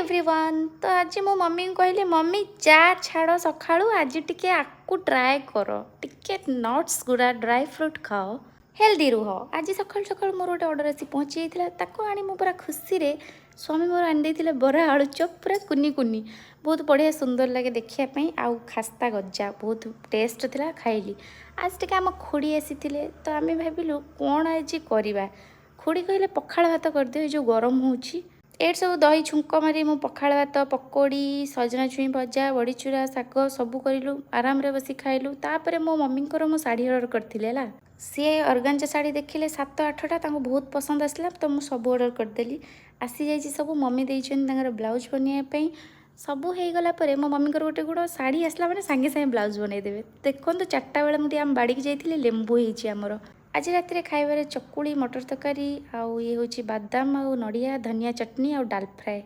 Everyone. तो आज मो मम्मी को कहली मम्मी चा छाड़ सकाळू आज टिके आकु ट्राए कर टिके नट्स गुड़ा ड्राई फ्रूट खाओ हेल्दी रुह। आज सकाळू सकाळू मोर गोटे ऑर्डर आसी पहुँची जाता आनी मु पूरा खुशी रे स्वामी मोर आनी बरा आलू चप पूरा कुनी कुनी बहुत बढ़िया सुंदर लगे देखापी। आउ खास्ता गजा बहुत टेस्ट थिला खाइली। आज टिके आम खुड़ी आसी तो आम भाविलु कौन आज करवा। खुड़ी कहले पखाड़ भात करदे जो गरम होची एट सब दही छुंक मारी मु पखाड़ भात पकोड़ी सजना छुई भजा बड़ीचूरा शाग सबू करूँ आराम रे बसी खाइलु। तापर मो मम्मी मो शाढ़ी अर्डर करथिले ला सी अर्गानजा शाढ़ी देखिले 7-8टा बहुत पसंद आसला तो मुझे सब अर्डर करदेली। आसी जाइए सब मम्मी देर ब्लाउज बनवाई सबू हो गला मो मम्मी गोटे गुड़ शाढ़ी आसला मैंने सांगे सांगे ब्लाउज बनईदेवे। देखो 4टा बेले मुझे आम बाड़ी जाइए लेंबू होमर। आज रात खाइबार चकुली मटर तरकारी आउ ये हूँ बादाम आउ नड़िया धनिया चटनी आउ डाल फ्राए।